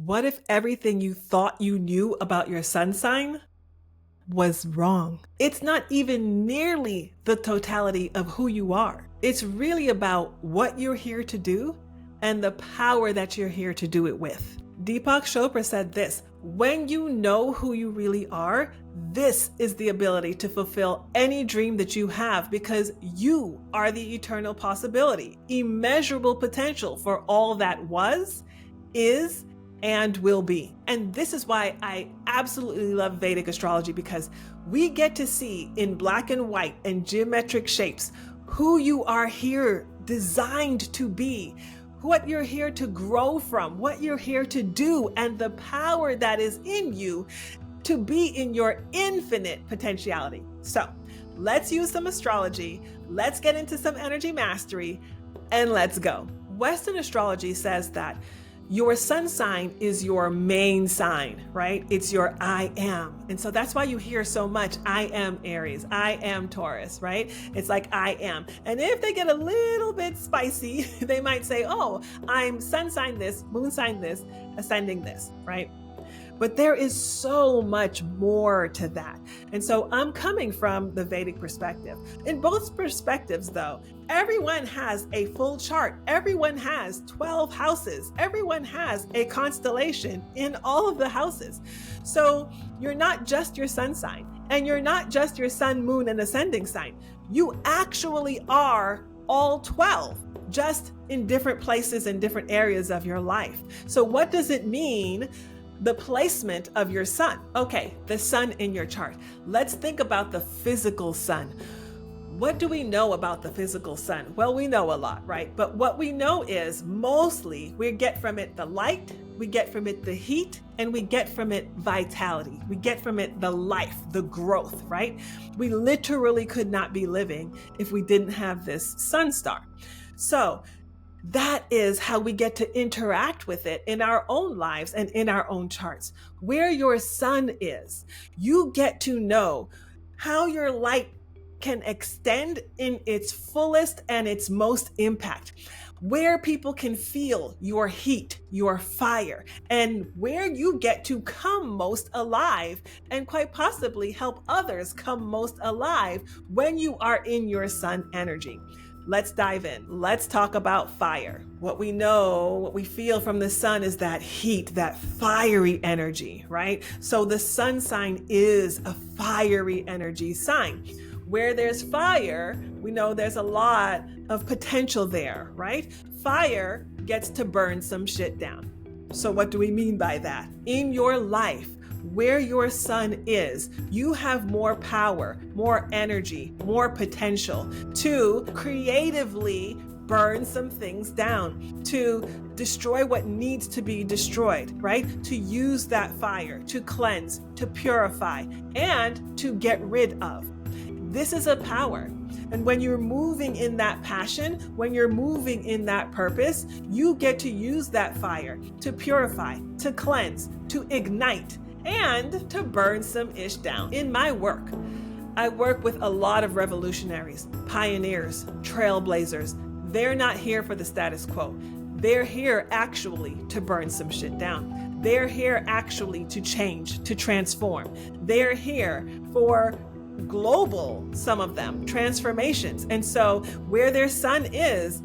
What if everything you thought you knew about your sun sign was wrong? It's not even nearly the totality of who you are. It's really about what you're here to do and the power that you're here to do it with. Deepak Chopra said this: when you know who you really are, this is the ability to fulfill any dream that you have, because you are the eternal possibility, immeasurable potential for all that was, is, and will be. And this is why I absolutely love Vedic astrology, because we get to see in black and white and geometric shapes who you are here designed to be, what you're here to grow from, what you're here to do, and the power that is in you to be in your infinite potentiality. So let's use some astrology, let's get into some energy mastery, and let's go. Western astrology says that your sun sign is your main sign, right? It's your I am. And so that's why you hear so much, I am Aries, I am Taurus, right? It's like I am. And if they get a little bit spicy, they might say, oh, I'm sun sign this, moon sign this, ascending this, right? But there is so much more to that. And so I'm coming from the Vedic perspective. In both perspectives, though, everyone has a full chart. Everyone has 12 houses. Everyone has a constellation in all of the houses. So you're not just your sun sign, and you're not just your sun, moon, and ascending sign. You actually are all 12, just in different places and different areas of your life. So what does it mean? The placement of your sun. Okay, the sun in your chart. Let's think about the physical sun. What do we know about the physical sun? Well, we know a lot, right? But what we know is mostly we get from it the light, we get from it the heat, and we get from it vitality. We get from it the life, the growth, right? We literally could not be living if we didn't have this sun star. So that is how we get to interact with it in our own lives and in our own charts. Where your sun is, you get to know how your light can extend in its fullest and its most impact. Where people can feel your heat, your fire, and where you get to come most alive and quite possibly help others come most alive when you are in your sun energy. Let's dive in. Let's talk about fire. What we know, what we feel from the sun is that heat, that fiery energy, right? So the sun sign is a fiery energy sign. Where there's fire, we know there's a lot of potential there, right? Fire gets to burn some shit down. So what do we mean by that? In your life, where your sun is, you have more power, more energy, more potential to creatively burn some things down, to destroy what needs to be destroyed, right? To use that fire, to cleanse, to purify, and to get rid of. This is a power. And when you're moving in that passion, when you're moving in that purpose, you get to use that fire to purify, to cleanse, to ignite, and to burn some ish down. In my work, I work with a lot of revolutionaries, pioneers, trailblazers. They're not here for the status quo. They're here actually to burn some shit down. They're here actually to change, to transform. They're here for global, some of them, transformations. And so where their sun is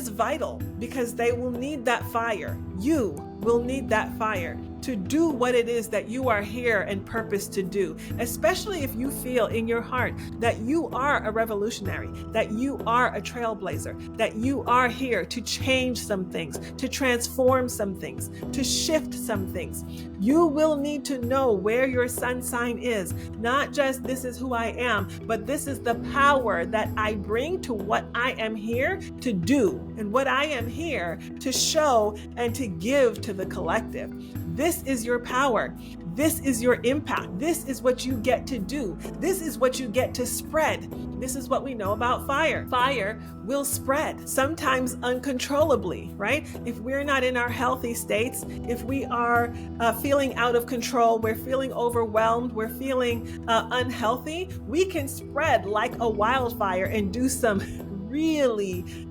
vital, because they will need that fire. You will need that fire to do what it is that you are here and purpose to do, especially if you feel in your heart that you are a revolutionary, that you are a trailblazer, that you are here to change some things, to transform some things, to shift some things. You will need to know where your sun sign is, not just this is who I am, but this is the power that I bring to what I am here to do and what I am here to show and to give to the collective. This is your power. This is your impact. This is what you get to do. This is what you get to spread. This is what we know about fire. Fire will spread, sometimes uncontrollably, right? If we're not in our healthy states, if we are feeling out of control, we're feeling overwhelmed, we're feeling unhealthy, we can spread like a wildfire and do some really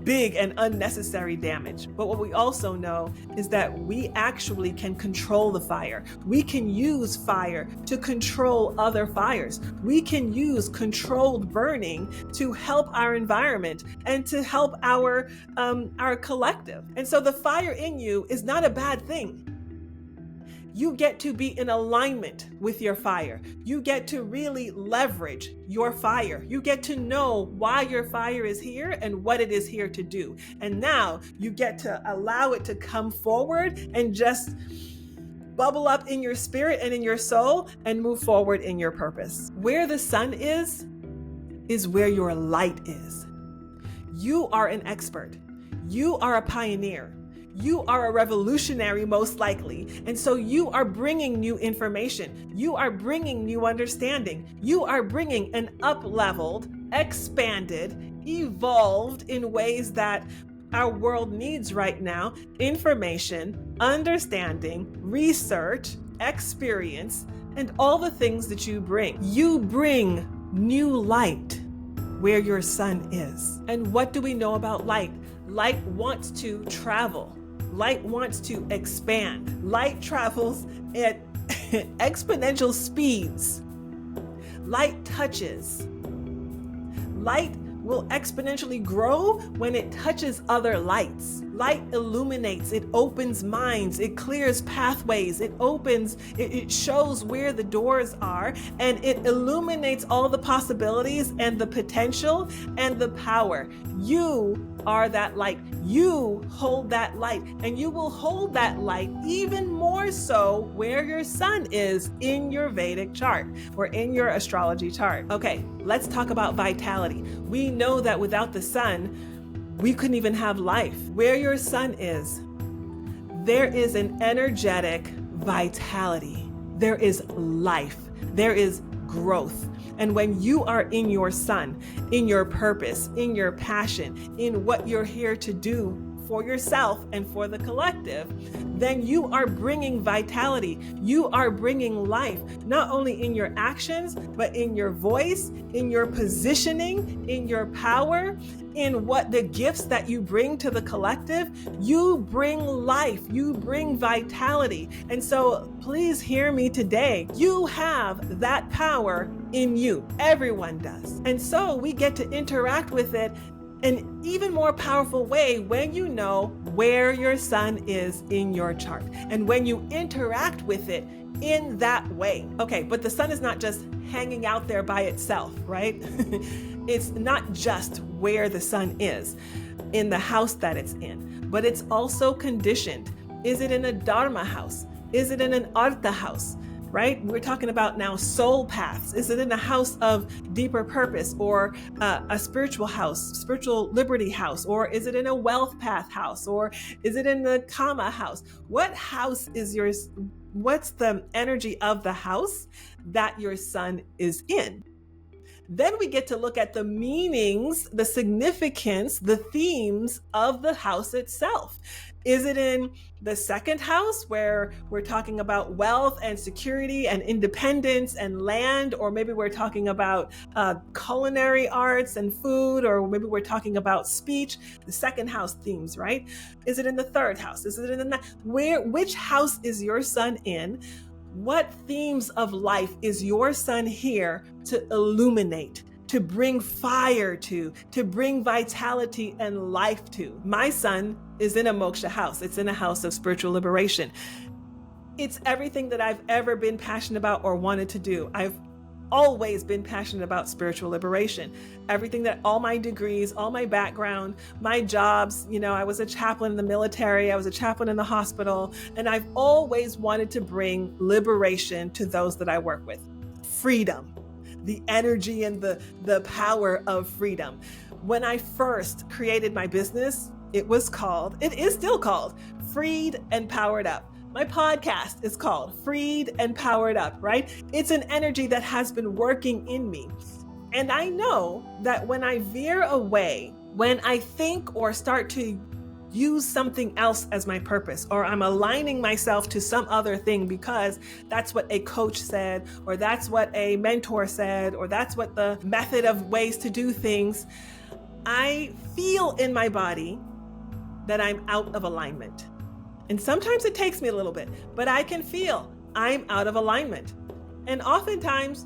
big and unnecessary damage. But what we also know is that we actually can control the fire. We can use fire to control other fires. We can use controlled burning to help our environment and to help our collective. And so the fire in you is not a bad thing. You get to be in alignment with your fire. You get to really leverage your fire. You get to know why your fire is here and what it is here to do. And now you get to allow it to come forward and just bubble up in your spirit and in your soul and move forward in your purpose. Where the sun is where your light is. You are an expert. You are a pioneer. You are a revolutionary, most likely. And so you are bringing new information. You are bringing new understanding. You are bringing an up-leveled, expanded, evolved in ways that our world needs right now, information, understanding, research, experience, and all the things that you bring. You bring new light where your sun is. And what do we know about light? Light wants to travel. Light wants to expand. Light travels at exponential speeds. Light touches. Light will exponentially grow when it touches other lights. Light illuminates, it opens minds, it clears pathways, it shows where the doors are, and it illuminates all the possibilities and the potential and the power. You are that light. You hold that light, and you will hold that light even more so where your sun is in your Vedic chart or in your astrology chart. Okay, let's talk about vitality. We know that without the sun, we couldn't even have life. Where your sun is, there is an energetic vitality. There is life. There is growth. And when you are in your sun, in your purpose, in your passion, in what you're here to do for yourself and for the collective, then you are bringing vitality. You are bringing life, not only in your actions, but in your voice, in your positioning, in your power, in what the gifts that you bring to the collective. You bring life, you bring vitality. And so please hear me today. You have that power in you. Everyone does. And so we get to interact with it an even more powerful way when you know where your sun is in your chart and when you interact with it in that way. Okay, but the sun is not just hanging out there by itself, right? It's not just where the sun is in the house that it's in, but it's also conditioned. Is it in a dharma house? Is it in an artha house? Right? We're talking about now soul paths. Is it in a house of deeper purpose or a spiritual house, spiritual liberty house? Or is it in a wealth path house? Or is it in the kama house? What house is yours? What's the energy of the house that your sun is in? Then we get to look at the meanings, the significance, the themes of the house itself. Is it in the second house where we're talking about wealth and security and independence and land? Or maybe we're talking about culinary arts and food, or maybe we're talking about speech, the second house themes, right? Is it in the third house? Is it in the which house is your sun in? What themes of life is your sun here to illuminate, to bring fire to bring vitality and life to? My sun is in a moksha house. It's in a house of spiritual liberation. It's everything that I've ever been passionate about or wanted to do. I've always been passionate about spiritual liberation. Everything that all my degrees, all my background, my jobs, I was a chaplain in the military, I was a chaplain in the hospital, and I've always wanted to bring liberation to those that I work with. Freedom, the energy and the power of freedom. When I first created my business, it is still called Freed and Powered Up. My podcast is called Freed and Powered Up, right? It's an energy that has been working in me. And I know that when I veer away, when I think or start to use something else as my purpose, or I'm aligning myself to some other thing because that's what a coach said, or that's what a mentor said, or that's what the method of ways to do things, I feel in my body that I'm out of alignment. And sometimes it takes me a little bit, but I can feel I'm out of alignment. And oftentimes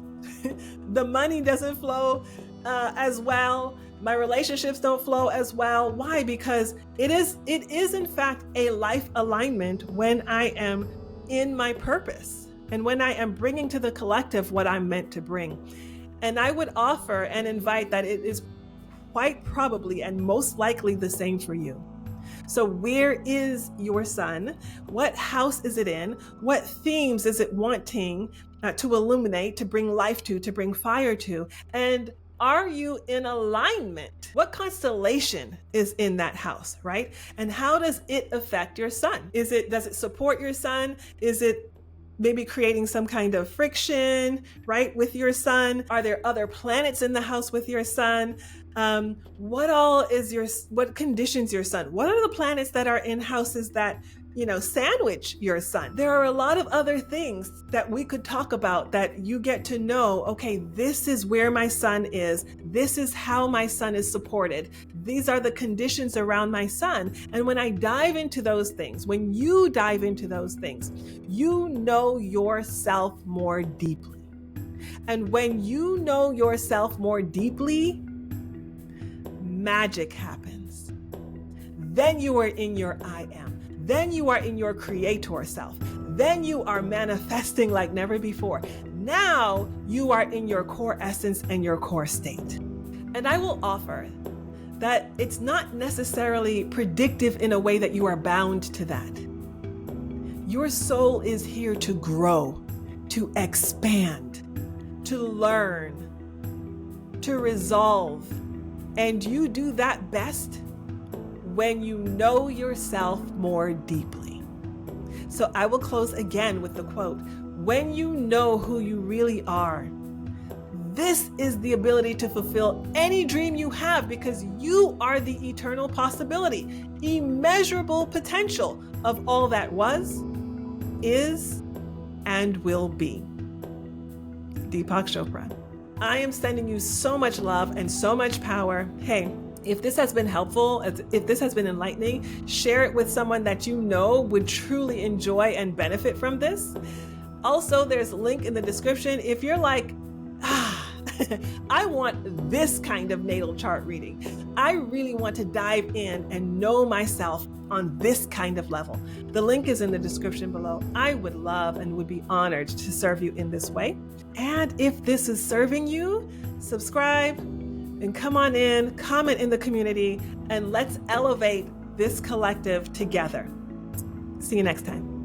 the money doesn't flow as well. My relationships don't flow as well. Why? Because it is in fact a life alignment when I am in my purpose and when I am bringing to the collective what I'm meant to bring. And I would offer and invite that it is quite probably and most likely the same for you. So where is your sun? What house is it in? What themes is it wanting to illuminate, to bring life to bring fire to? And are you in alignment? What constellation is in that house, right? And how does it affect your sun? Does it support your sun? Is it maybe creating some kind of friction, right, with your sun? Are there other planets in the house with your sun? What conditions your sun? What are the planets that are in houses that, sandwich your sun? There are a lot of other things that we could talk about that you get to know, okay, this is where my sun is. This is how my sun is supported. These are the conditions around my sun. And when I dive into those things, when you dive into those things, you know yourself more deeply. And when you know yourself more deeply, magic happens. Then you are in your I am. Then you are in your creator self. Then you are manifesting like never before. Now you are in your core essence and your core state. And I will offer that it's not necessarily predictive in a way that you are bound to that. Your soul is here to grow, to expand, to learn, to resolve. And you do that best when you know yourself more deeply. So I will close again with the quote, when you know who you really are, this is the ability to fulfill any dream you have because you are the eternal possibility, immeasurable potential of all that was, is, and will be. Deepak Chopra. I am sending you so much love and so much power. Hey, if this has been helpful, if this has been enlightening, share it with someone that you know would truly enjoy and benefit from this. Also, there's a link in the description. If you're like, I want this kind of natal chart reading. I really want to dive in and know myself on this kind of level. The link is in the description below. I would love and would be honored to serve you in this way. And if this is serving you, subscribe and come on in, comment in the community, and let's elevate this collective together. See you next time.